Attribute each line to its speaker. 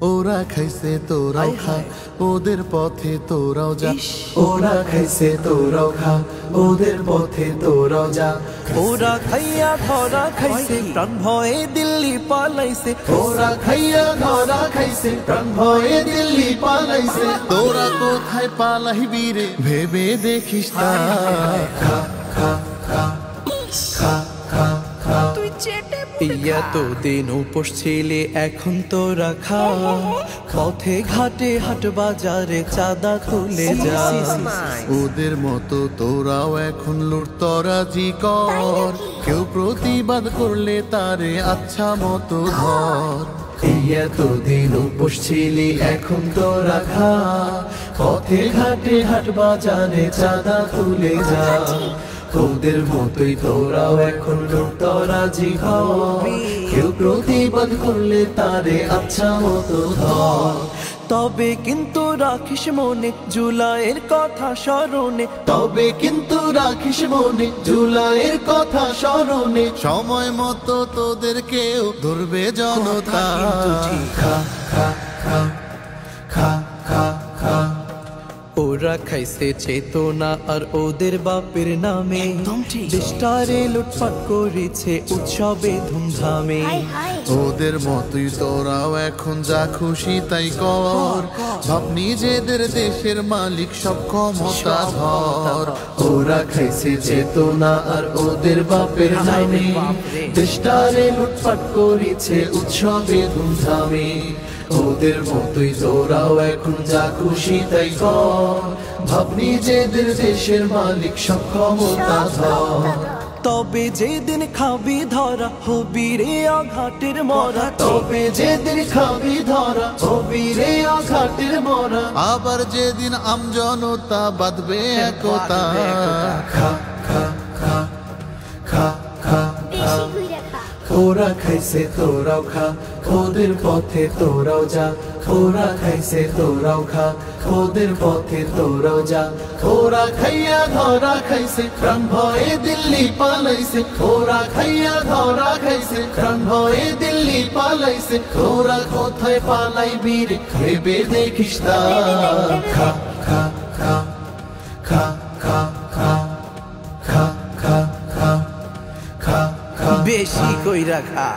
Speaker 1: ওরা খাইছে তোরাও খা, ওদের পথে তোরাও যা।
Speaker 2: ওরা খাইছে তোরাও খা, ওদের পথে তোরাও যা।
Speaker 3: ওরা খাইয়া ধরা খাইছে, প্রাণ ভয়ে দিল্লি পালাইছে।
Speaker 2: ওরা খাইয়া ধরা খাইছে, প্রাণ ভয়ে দিল্লি পালাইছে।
Speaker 1: তোরা কোথায় পালাইবি রে ভেবে দেখিস না।
Speaker 2: খা খা খা খা খা খা।
Speaker 3: ইয়া তো দিন উপোস ছিলে, এখন তোরা খা। পথে ঘাটে হাট বাজারে চাঁদা তুলে যা।
Speaker 1: ওদের মতো তোরাও এখন লুটতরাজি কর, কেউ প্রতিবাদ করলে তারে আচ্ছা মতো ধর।
Speaker 2: এতদিন উপোস ছিলি, এখন তোরা খা। পথে ঘাটে হাট বাজারে চাঁদা তুলে যা। তোদের মতোই তোরাও এখন লুটতরাজি কর, কেউ প্রতিবাদ করলে তারে আচ্ছা মতো ধর।
Speaker 3: তবে কিন্তু রাখিস মনে জুলাইয়ের কথা স্মরণে।
Speaker 2: তবে কিন্তু রাখিস মনে জুলাইয়ের কথা স্মরণে।
Speaker 1: সময় মতো তোদের কেউ ধরবে জনতা।
Speaker 2: খা খা খা খা খা খা।
Speaker 3: ওরা খাইছে চেতনা আর ওদের বাপের নামে, দেশটারে লুটপাট করেছে উৎসবে ধুমধামে।
Speaker 1: ওদের মতোই তোরাও এখন যা খুশি তাই কর, ভাব নিজেদের দেশের মালিক সব ক্ষমতা ধর।
Speaker 2: ওরা খাইছে চেতনা আর ওদের বাপের নামে, দেশটারে লুটপাট করেছে উৎসবে ধুমধামে। ওদের মতোই তোরাও এখন যা খুশি তাই কর, ভাব নিজেদের দেশের মালিক সব ক্ষমতা ধর।
Speaker 3: তবে যেদিন খাবি ধরা হবি রে অঘাটের মরা।
Speaker 2: তবে যেদিন খাবি ধরা হবি রে অঘাটের মরা।
Speaker 1: আবার যেদিন আমজনতা বাঁধবে একতা।
Speaker 2: খা খা খা খা খা খা। ওরা খাইছে তোরাও খা, ওদের পথে তোরাও যা। ওরা খাইছে তোরাও খা, ওদের পথে তোরাও যা। ওরা খাইয়া ধরা খাইছে, প্রাণ ভয়ে দিল্লি পালাইছে। ওরা খাইয়া ধরা খাইছে, প্রাণ ভয়ে দিল্লি পালাইছে। ওরা কোথায় পালাইবি রে ভেবে দেখিস না। খা খা খা খা খা খা খা খা খা খা খা।
Speaker 3: বেশি কইরা খা।